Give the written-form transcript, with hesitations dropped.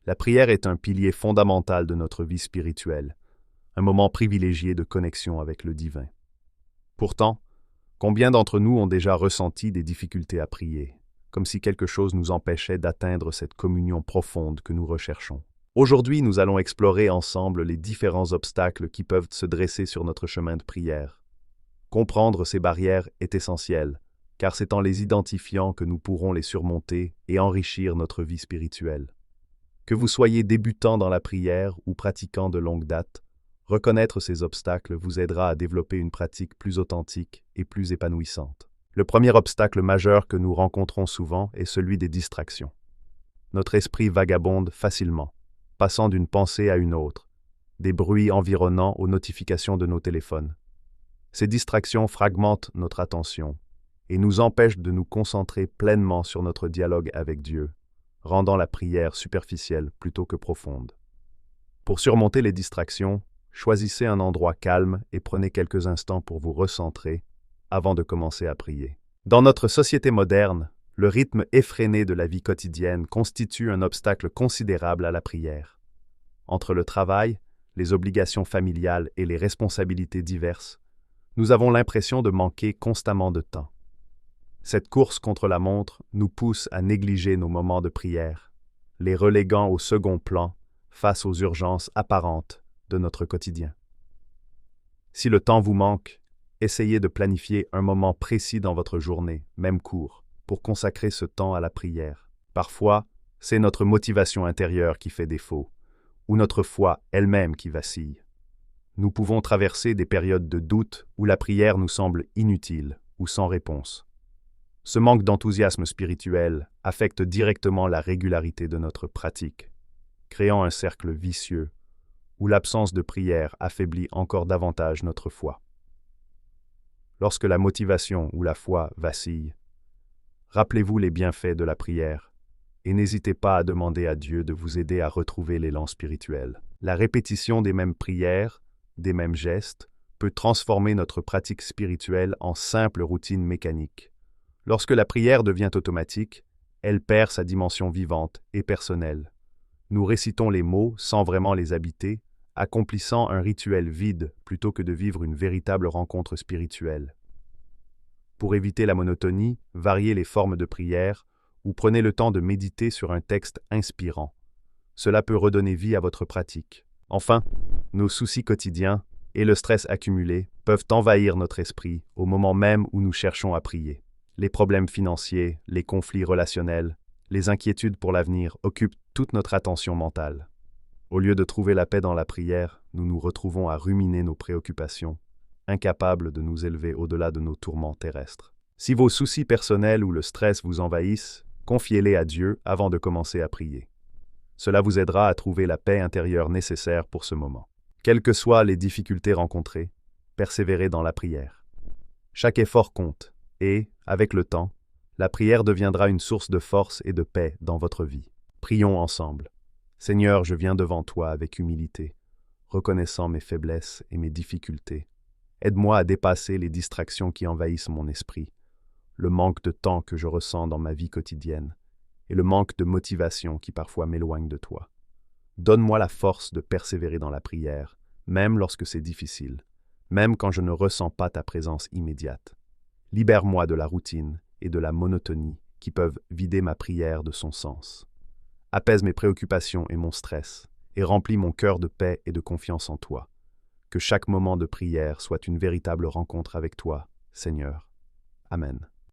La prière est un pilier fondamental de notre vie spirituelle, un moment privilégié de connexion avec le divin. Pourtant, combien d'entre nous ont déjà ressenti des difficultés à prier, comme si quelque chose nous empêchait d'atteindre cette communion profonde que nous recherchons? Aujourd'hui, nous allons explorer ensemble les différents obstacles qui peuvent se dresser sur notre chemin de prière. Comprendre ces barrières est essentiel, car c'est en les identifiant que nous pourrons les surmonter et enrichir notre vie spirituelle. Que vous soyez débutant dans la prière ou pratiquant de longue date, reconnaître ces obstacles vous aidera à développer une pratique plus authentique et plus épanouissante. Le premier obstacle majeur que nous rencontrons souvent est celui des distractions. Notre esprit vagabonde facilement, passant d'une pensée à une autre, des bruits environnants aux notifications de nos téléphones. Ces distractions fragmentent notre attention et nous empêchent de nous concentrer pleinement sur notre dialogue avec Dieu, rendant la prière superficielle plutôt que profonde. Pour surmonter les distractions, choisissez un endroit calme et prenez quelques instants pour vous recentrer avant de commencer à prier. Dans notre société moderne, le rythme effréné de la vie quotidienne constitue un obstacle considérable à la prière. Entre le travail, les obligations familiales et les responsabilités diverses, nous avons l'impression de manquer constamment de temps. Cette course contre la montre nous pousse à négliger nos moments de prière, les reléguant au second plan face aux urgences apparentes de notre quotidien. Si le temps vous manque, essayez de planifier un moment précis dans votre journée, même court, pour consacrer ce temps à la prière. Parfois, c'est notre motivation intérieure qui fait défaut, ou notre foi elle-même qui vacille. Nous pouvons traverser des périodes de doute où la prière nous semble inutile ou sans réponse. Ce manque d'enthousiasme spirituel affecte directement la régularité de notre pratique, créant un cercle vicieux où l'absence de prière affaiblit encore davantage notre foi. Lorsque la motivation ou la foi vacille, rappelez-vous les bienfaits de la prière et n'hésitez pas à demander à Dieu de vous aider à retrouver l'élan spirituel. La répétition des mêmes prières, des mêmes gestes, peut transformer notre pratique spirituelle en simple routine mécanique. Lorsque la prière devient automatique, elle perd sa dimension vivante et personnelle. Nous récitons les mots sans vraiment les habiter, accomplissant un rituel vide plutôt que de vivre une véritable rencontre spirituelle. Pour éviter la monotonie, variez les formes de prière ou prenez le temps de méditer sur un texte inspirant. Cela peut redonner vie à votre pratique. Enfin, nos soucis quotidiens et le stress accumulé peuvent envahir notre esprit au moment même où nous cherchons à prier. Les problèmes financiers, les conflits relationnels, les inquiétudes pour l'avenir occupent toute notre attention mentale. Au lieu de trouver la paix dans la prière, nous nous retrouvons à ruminer nos préoccupations, incapables de nous élever au-delà de nos tourments terrestres. Si vos soucis personnels ou le stress vous envahissent, confiez-les à Dieu avant de commencer à prier. Cela vous aidera à trouver la paix intérieure nécessaire pour ce moment. Quelles que soient les difficultés rencontrées, persévérez dans la prière. Chaque effort compte et, avec le temps, la prière deviendra une source de force et de paix dans votre vie. Prions ensemble. Seigneur, je viens devant toi avec humilité, reconnaissant mes faiblesses et mes difficultés. Aide-moi à dépasser les distractions qui envahissent mon esprit, le manque de temps que je ressens dans ma vie quotidienne et le manque de motivation qui parfois m'éloigne de toi. Donne-moi la force de persévérer dans la prière, même lorsque c'est difficile, même quand je ne ressens pas ta présence immédiate. Libère-moi de la routine et de la monotonie qui peuvent vider ma prière de son sens. Apaise mes préoccupations et mon stress, et remplis mon cœur de paix et de confiance en toi. Que chaque moment de prière soit une véritable rencontre avec toi, Seigneur. Amen.